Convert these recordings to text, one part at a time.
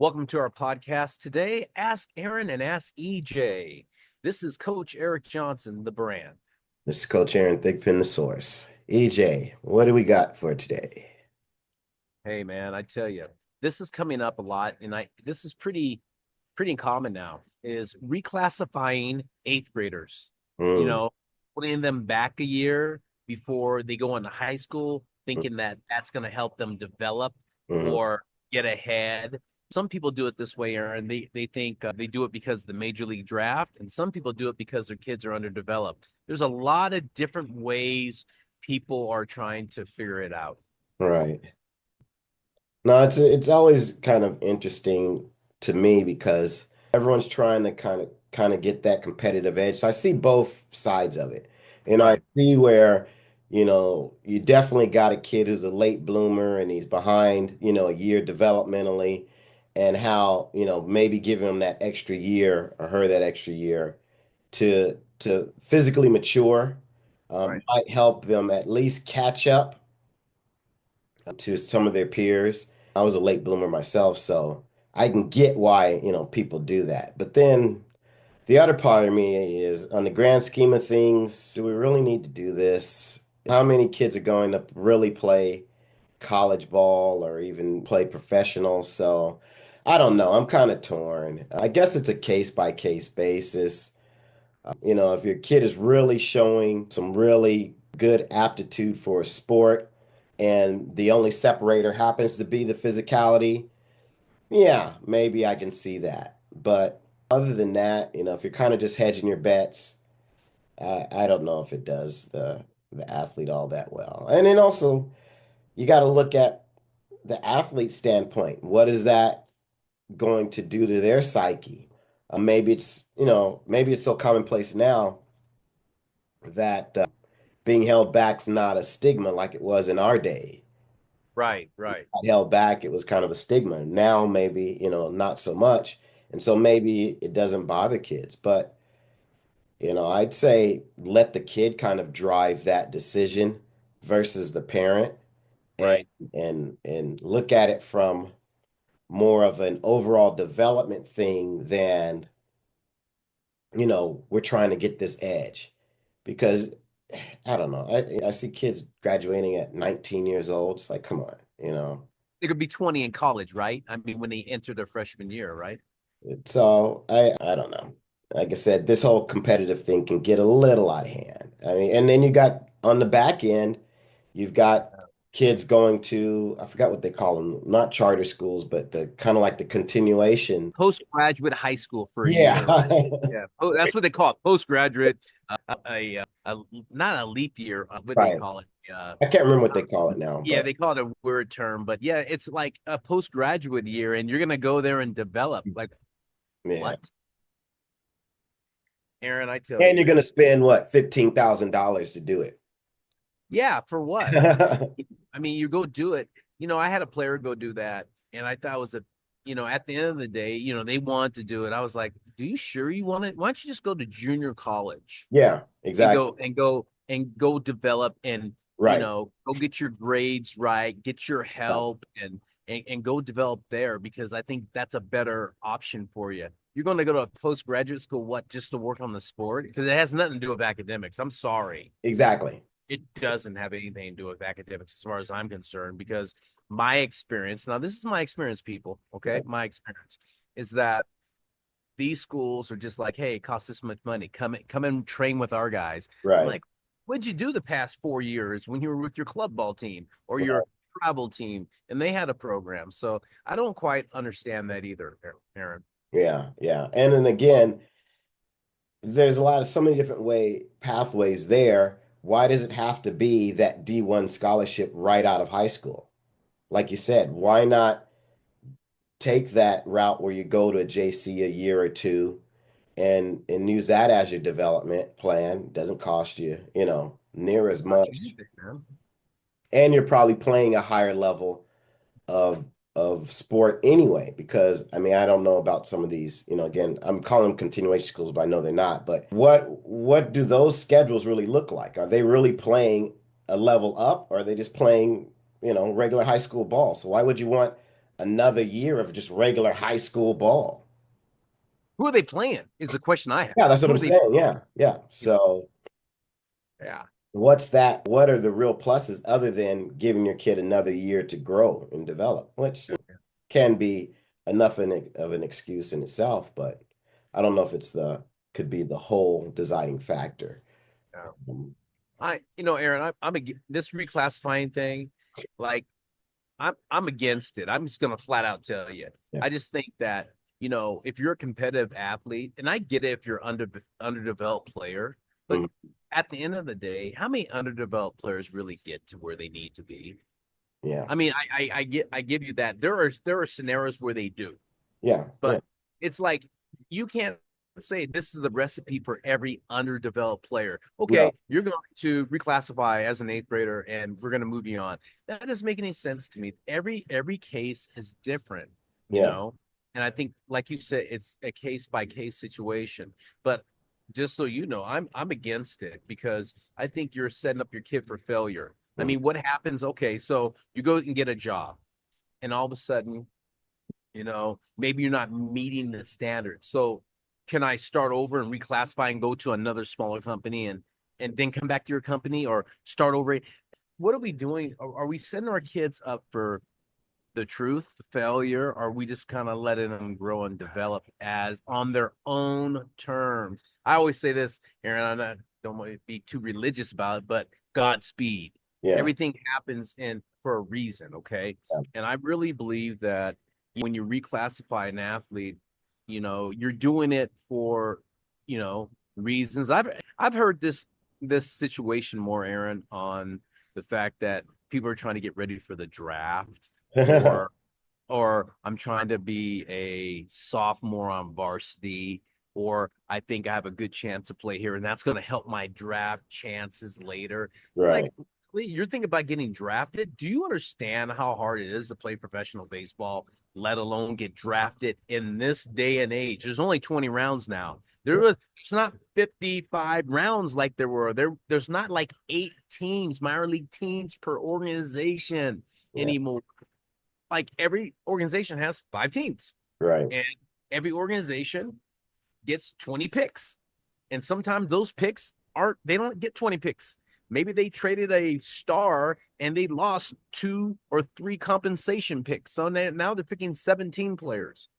Welcome to our podcast today. Ask Aaron and ask EJ. This is Coach Eric Johnson, the brand. This is Coach Aaron Thigpen, the source. EJ, what do we got for today? Hey man, I tell you, this is coming up a lot, and this is pretty common now. Is reclassifying eighth graders. You Mm, know, putting them back a year before they go into high school, thinking that that's going to help them develop mm, or get ahead. Some people do it this way, Aaron. They think they do it because of the major league draft, and some people do it because their kids are underdeveloped. There's a lot of different ways people are trying to figure it out. right. No, it's always kind of interesting to me because everyone's trying to kind of get that competitive edge. So I see both sides of it. I Right, see where, you definitely got a kid who's a late bloomer and he's behind, a year developmentally, and how, maybe giving him that extra year or her that extra year to physically mature right. might help them at least catch up to some of their peers. I was a late bloomer myself, so I can get why, people do that. But then the other part of me is on the grand scheme of things, do we really need to do this? How many kids are going to really play college ball or even play professional? So I don't know. I'm kind of torn. I guess it's a case by case basis. If your kid is really showing some really good aptitude for a sport and the only separator happens to be the physicality, yeah, maybe I can see that. But other than that, if you're kind of just hedging your bets, I don't know if it does the athlete all that well. And then also, you got to look at the athlete standpoint. What is that going to do to their psyche? Maybe it's so commonplace now that being held back's not a stigma like it was in our day. Right, right. Held back, it was kind of a stigma. Now maybe, not so much. And so maybe it doesn't bother kids. But, I'd say let the kid kind of drive that decision versus the parent and Right. and look at it from more of an overall development thing than, we're trying to get this edge. Because I don't know. I see kids graduating at 19 years old. It's like, come on. They could be 20 in college, right? I mean, when they enter their freshman year, right? So I don't know. Like I said, this whole competitive thing can get a little out of hand. I mean, and then you got on the back end, you've got kids going to, I forgot what they call them, not charter schools, but the kind of like the continuation. Postgraduate high school for a Yeah. year, right? Yeah. Oh, that's what they call it. Postgraduate, a not a leap year. What do they Right. call it? I can't remember what they call it now, Yeah, but they call it a word term, but yeah, it's like a postgraduate year, and you're gonna go there and develop. Like yeah. what, Aaron? I tell And you, you're man. gonna spend what, $15,000 to do it. Yeah, for what? I mean, you go do it. I had a player go do that, and I thought it was at the end of the day, they want to do it. I was like, "Do you sure you want it? Why don't you just go to junior college Yeah, and exactly. go develop and Right. go get your grades right, get your Right. help, and go develop there because I think that's a better option for you. You're going to go to a postgraduate school, what, just to work on the sport? Because it has nothing to do with academics. I'm sorry. Exactly. It doesn't have anything to do with academics as far as I'm concerned, because my experience, now this is my experience, people, okay? Right. My experience is that these schools are just like, hey, it costs this much money. Come and train with our guys. I'm Right. like, what'd you do the past 4 years when you were with your club ball team or Right. your travel team and they had a program? So I don't quite understand that either, Aaron. Yeah. Yeah. And then again, there's so many different pathways there. Why does it have to be that D1 scholarship right out of high school? Like you said, why not take that route where you go to a JC a year or two and use that as your development plan? Doesn't cost you, near as Not much. anything, man. And you're probably playing a higher level of sport anyway, because I mean, I don't know about some of these, again, I'm calling them continuation schools, but I know they're not. But what do those schedules really look like? Are they really playing a level up, or are they just playing, regular high school ball? So why would you want another year of just regular high school ball. Who are they playing? Is the question I have. Yeah, that's what Who I'm are they? saying. Yeah, yeah. So Yeah. what's that? What are the real pluses other than giving your kid another year to grow and develop, which can be enough of an excuse in itself, but I don't know if it's the could be the whole deciding factor. Yeah. Um, Aaron, this reclassifying thing, like I'm against it. I'm just gonna flat out tell you. yeah. I just think that, if you're a competitive athlete, and I get it if you're underdeveloped player, but Mhm. at the end of the day, how many underdeveloped players really get to where they need to be? Yeah. I mean, I give you that. There are scenarios where they do, Yeah. Yeah. but it's like you can't say this is a recipe for every underdeveloped player. No. Okay, you're going to reclassify as an eighth grader, and we're going to move you on. That doesn't make any sense to me. Every case is different, you Yeah. know. And I think, like you said, it's a case by case situation. But just so you know, I'm against it because I think you're setting up your kid for failure. I Mhm. mean, what happens? Okay, so you go and get a job, and all of a sudden maybe you're not meeting the standards. So can I start over and reclassify and go to another smaller company and then come back to your company or start over? What are we doing? Are we setting our kids up for the truth, the failure? Or are we just kind of letting them grow and develop as on their own terms? I always say this, Aaron, don't want to be too religious about it, but Godspeed. Yeah. Everything happens in for a reason, okay? Yeah. And I really believe that when you reclassify an athlete, you're doing it for, reasons. I've heard this situation more, Aaron, on the fact that people are trying to get ready for the draft, or I'm trying to be a sophomore on varsity, or I think I have a good chance to play here, and that's going to help my draft chances later. Like, Right. you're thinking about getting drafted. Do you understand how hard it is to play professional baseball, let alone get drafted in this day and age? There's only 20 rounds now. It's not 55 rounds like there were. There's not like 8 teams, minor league teams per organization Yeah. anymore. Like every organization has 5 teams, Right. and every organization gets 20 picks. And sometimes those picks they don't get 20 picks. Maybe they traded a star and they lost 2 or 3 compensation picks. So now they're picking 17 players,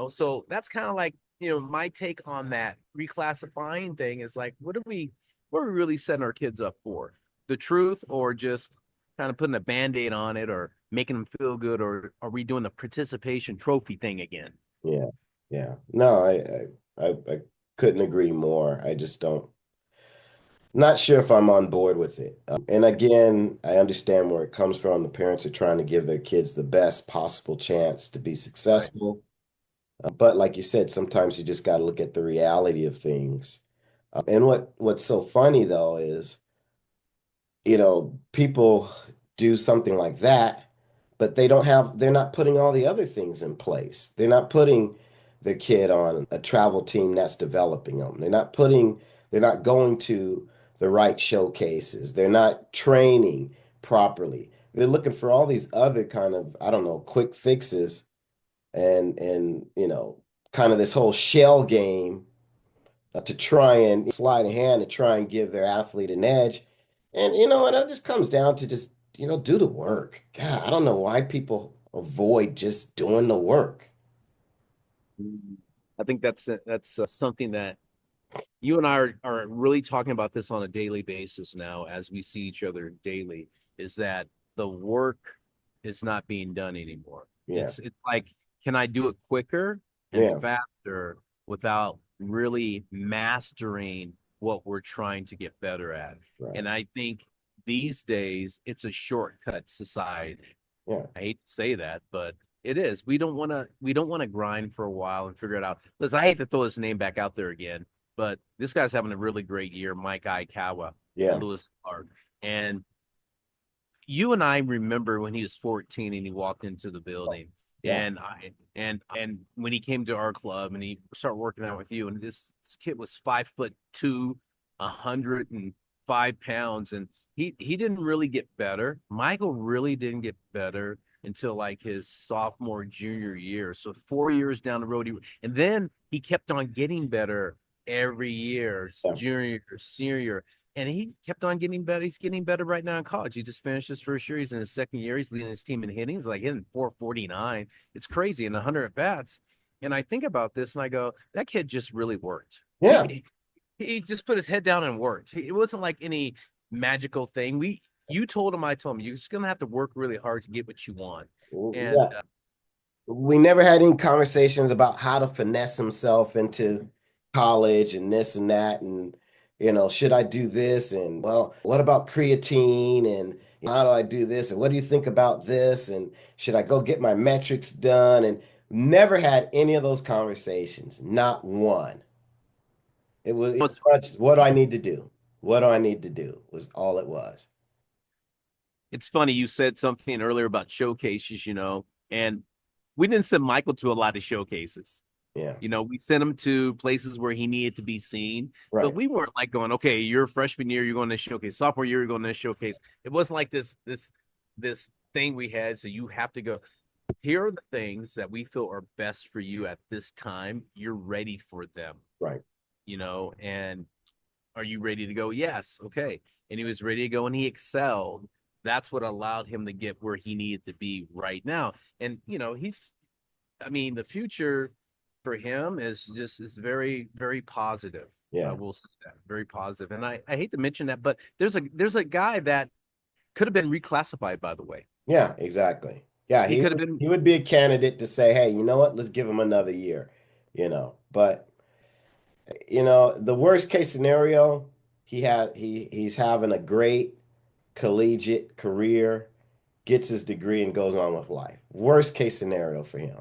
So that's kind of like, my take on that reclassifying thing is like, what are we really setting our kids up for? The truth, or just kind of putting a band-aid on it, or making them feel good, or are we doing the participation trophy thing again? Yeah. Yeah. No, I couldn't agree more. I just don't not sure if I'm on board with it. And again, I understand where it comes from. The parents are trying to give their kids the best possible chance to be Right. successful. But like you said, sometimes you just got to look at the reality of things. And what's so funny though is, people do something like that, but they're not putting all the other things in place. They're not putting their kid on a travel team that's developing them. They're not going to the right showcases. They're not training properly. They're looking for all these other kind of, I don't know, quick fixes and kind of this whole shell game to try and slide a hand to try and give their athlete an edge. And you know what? It just comes down to just, do the work. God, I don't know why people avoid just doing the work. I think that's something that you and I are really talking about this on a daily basis now, as we see each other daily, is that the work is not being done anymore. Yeah. It's like, can I do it quicker and Yeah. faster without really mastering what we're trying to get better at? Right. And I think these days it's a shortcut society. Yeah. I hate to say that, but it is. We don't want to grind for a while and figure it out. Listen, I hate to throw his name back out there again, but this guy's having a really great year, Mike Aikawa at Yeah. Lewis Clark. And you and I remember when he was 14 and he walked into the building. Yeah. And when he came to our club and he started working out with you, and this kid was 5'2", 105 pounds, and he didn't really get better. Michael really didn't get better until like his sophomore, junior year. So 4 years down the road, and then he kept on getting better every year, Yeah. junior, senior, and he kept on getting better. He's getting better right now in college. He just finished his first year. He's in his second year. He's leading his team in hitting. He's like hitting 449. It's crazy in 100 at bats. And I think about this and I go, that kid just really worked. Yeah. He just put his head down and worked. It wasn't like any magical thing. You told him, I told him, you're just gonna have to work really hard to get what you want. And Yeah. We never had any conversations about how to finesse himself into college and this and that. And, should I do this? And, well, what about creatine? And how do I do this? And what do you think about this? And should I go get my metrics done? And never had any of those conversations. Not one. It it's, was much, what do I need to do? What do I need to do? Was all it was. it's funny you said something earlier about showcases, and we didn't send Michael to a lot of showcases. Yeah. We sent him to places where he needed to be seen, but Right. we weren't like going, okay, your freshman year, you're going to showcase. Sophomore year, you're going to showcase. It wasn't like this thing we had. So you have to go. Here are the things that we feel are best for you at this time. You're ready for them, Right. and are you ready to go? Yes. Okay. And he was ready to go and he excelled. That's what allowed him to get where he needed to be right now. And, the future for him is very, very positive. I Yeah. will say that, very positive. And I hate to mention that, but there's a guy that could have been reclassified, by the way. Yeah, exactly. Yeah, He he could have would been. he would be a candidate to say, hey, you know what? Let's give him another year, But the worst case scenario, he's having a great collegiate career, gets his degree and goes on with life. Worst case scenario for him.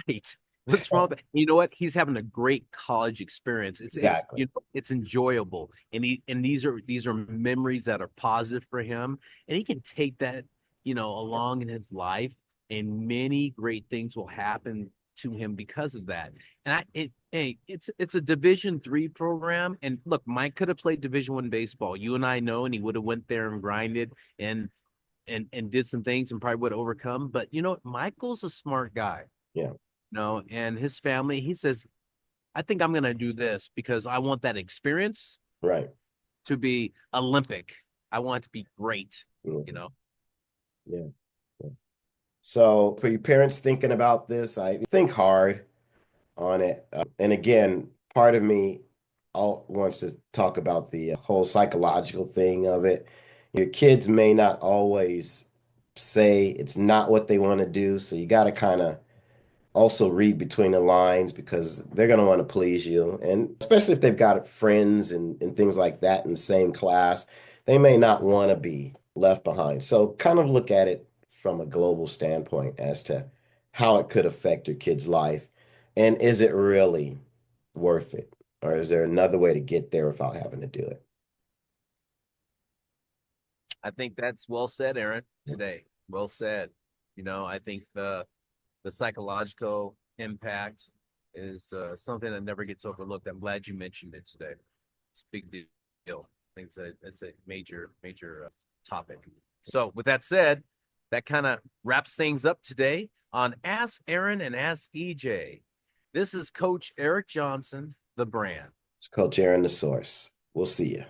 Right. What's wrong with You know what? He's having a great college experience. Exactly. It's enjoyable. And these are memories that are positive for him. And he can take that, along in his life, and many great things will happen to him because of that. And it's a Division III program. And look, Mike could have played Division I baseball. You and I know, and he would have went there and grinded and did some things and probably would have overcome. But Michael's a smart guy. Yeah. And his family, he says, I think I'm going to do this because I want that experience Right. to be Olympic. I want it to be great, Mhm. you know. Yeah. Yeah. So for you parents thinking about this, I think hard on it. And again, part of me all wants to talk about the whole psychological thing of it. Your kids may not always say it's not what they want to do, so you got to kind of also read between the lines because they're going to want to please you. And especially if they've got friends and things like that in the same class, they may not want to be left behind. So kind of look at it from a global standpoint as to how it could affect your kid's life. And is it really worth it? Or is there another way to get there without having to do it? I think that's well said, Aaron, today. Well said. I think the psychological impact is something that never gets overlooked. I'm glad you mentioned it today. It's a big deal. I think it's a major, major topic. So, with that said, that kind of wraps things up today on Ask Aaron and Ask EJ. This is Coach Eric Johnson, the brand. It's Coach Aaron, the source. We'll see you.